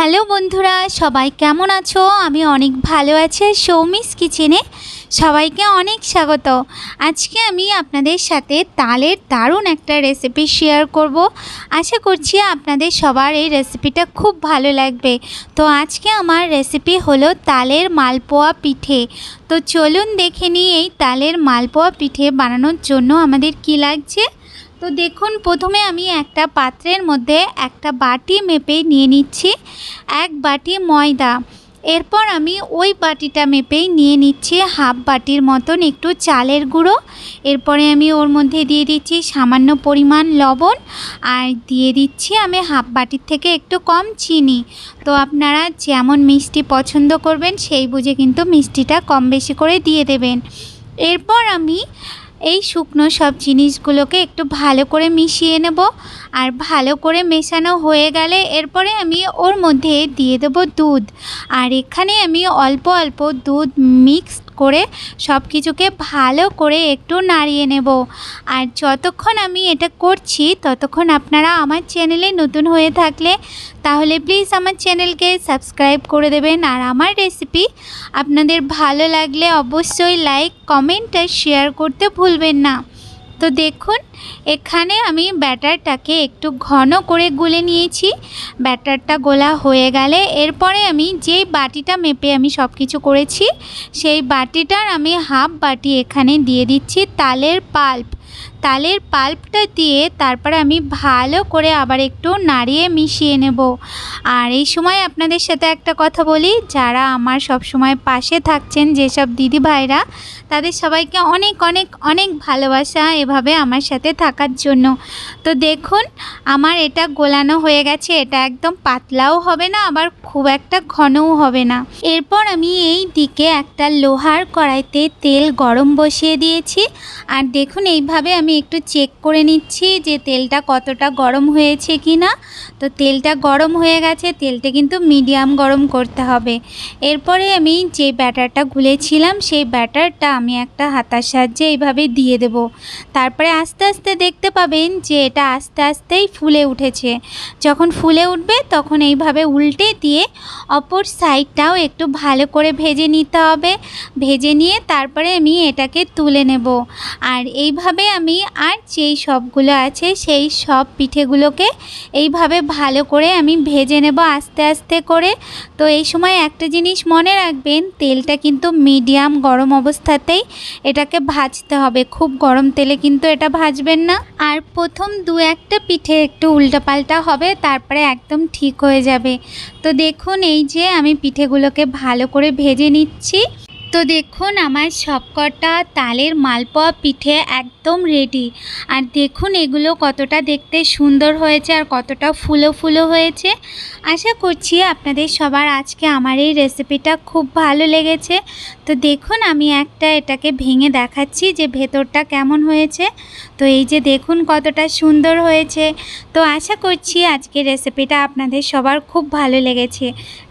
Hello বন্ধুরা, সবাই কেমন আছো? আমি অনেক ভালো আছি। সৌমিস কিচেনে সবাইকে অনেক স্বাগত। আজকে আমি আপনাদের সাথে তালের দারুণ একটা রেসিপি শেয়ার করব। আশা করছি আপনাদের সবার এই রেসিপিটা খুব ভালো লাগবে। তো আজকে আমার রেসিপি হলো তালের মালপোয়া পিঠে। তো চলুন দেখে নিই এই তালের মালপোয়া পিঠে বানানোর জন্য আমাদের কি লাগছে। তো দেখুন, প্রথমে আমি একটা পাত্রের মধ্যে একটা বাটি মেপে নিয়ে নিচ্ছি 1 বাটি ময়দা। এরপর আমি ওই বাটিটা মেপেই নিয়ে নিচ্ছি হাফ বাটির মতন একটু চালের গুঁড়ো। এরপরে আমি ওর মধ্যে দিয়ে দিচ্ছি সামান্য পরিমাণ লবণ, আর দিয়ে দিচ্ছি আমি হাফ বাটির থেকে একটু কম চিনি। তো আপনারা যেমন মিষ্টি পছন্দ করবেন সেই বুঝে কিন্তু মিষ্টিটা কম বেশি করে দিয়ে দেবেন। এরপর আমি এই শুকনো সব জিনিসগুলোকে একটু ভালো করে মিশিয়ে নেব। আর ভালো করে মেশানো হয়ে গেলে এরপরে আমি ওর মধ্যে দিয়ে দেব দুধ। আর এখানে আমি অল্প অল্প দুধ মিক্স করে সব কিছুকে ভালো করে একটু নাড়িয়ে নেব। আর যতক্ষণ আমি এটা করছি ততক্ষণ আপনারা আমার চ্যানেলে নতুন হয়ে থাকলে তাহলে প্লিজ আমার চ্যানেলকে সাবস্ক্রাইব করে দেবেন। আর আমার রেসিপি আপনাদের ভালো লাগলে অবশ্যই লাইক, কমেন্ট আর শেয়ার করতে ভুলবেন না। তো দেখুন, এখানে আমি ব্যাটারটাকে একটু ঘন করে গুলে নিয়েছি। ব্যাটারটা গোলা হয়ে গেলে এরপরে আমি যেই বাটিটা মেপে আমি সব কিছু করেছি সেই বাটিটার আমি হাফ বাটি এখানে দিয়ে দিচ্ছি তালের পাল্প। তালের পাল্পটা দিয়ে তারপরে আমি ভালো করে আবার একটু নাড়িয়ে মিশিয়ে নেব। আর এই সময় আপনাদের সাথে একটা কথা বলি, যারা আমার সব সময় পাশে থাকছেন যেসব দিদি ভাইরা, তাদের সবাইকে অনেক অনেক অনেক ভালোবাসা এভাবে আমার সাথে থাকার জন্য। তো দেখুন, আমার এটা গোলানো হয়ে গেছে। এটা একদম পাতলাও হবে না, আবার খুব একটা ঘনও হবে না। এরপর আমি এই দিকে একটা লোহার কড়াইতে তেল গরম বসিয়ে দিয়েছি। আর দেখুন, এইভাবে আমি একটু চেক করে নিচ্ছি যে তেলটা কতটা গরম হয়েছে কি না। তো তেলটা গরম হয়ে গেছে, তেলটা কিন্তু মিডিয়াম গরম করতে হবে। এরপরে আমি যে ব্যাটারটা গুলেছিলাম সেই ব্যাটারটা আমি একটা হাতার সাহায্যে এইভাবে দিয়ে দেব। তারপরে আস্তে আস্তে দেখতে পাবেন যে এটা আস্তে আস্তেই ফুলে উঠেছে। যখন ফুলে উঠবে তখন এইভাবে উল্টে দিয়ে অপর সাইডটাও একটু ভালো করে ভেজে নিতে হবে। ভেজে নিয়ে তারপরে আমি এটাকে তুলে নেব। আর এইভাবে আমি আর যেই সবগুলো আছে সেই সব পিঠেগুলোকে এইভাবে ভালো করে আমি ভেজে নেব আস্তে আস্তে করে। তো এই সময় একটা জিনিস মনে রাখবেন, তেলটা কিন্তু মিডিয়াম গরম অবস্থাতেই এটাকে ভাজতে হবে, খুব গরম তেলে কিন্তু এটা ভাজবেন না। আর প্রথম 2-1টা পিঠে একটু উল্টাপাল্টা হবে, তারপরে একদম ঠিক হয়ে যাবে। তো দেখুন, এই যে আমি পিঠেগুলোকে ভালো করে ভেজে নিচ্ছি। তো দেখুন, আমার সবকটা তালের মালপোয়া পিঠে একদম রেডি। আর দেখুন এগুলো কতটা দেখতে সুন্দর হয়েছে আর কতটা ফুলো ফুলো হয়েছে। আশা করছি আপনাদের সবার আজকে আমার এই রেসিপিটা খুব ভালো লেগেছে। তো দেখুন, আমি এটাকে ভেঙে দেখাচ্ছি যে ভেতরটা কেমন হয়েছে। তো এই যে দেখুন কতটা সুন্দর হয়েছে। তো আশা করছি আজকের রেসিপিটা আপনাদের সবার খুব ভালো লেগেছে।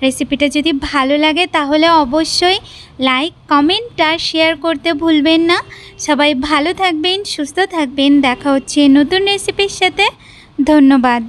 রেসিপিটা যদি ভালো লাগে তাহলে অবশ্যই লাইক, কমেন্ট আর শেয়ার করতে ভুলবেন না। সবাই ভালো থাকবেন, সুস্থ থাকবেন। দেখা হচ্ছে নতুন রেসিপির সাথে। ধন্যবাদ।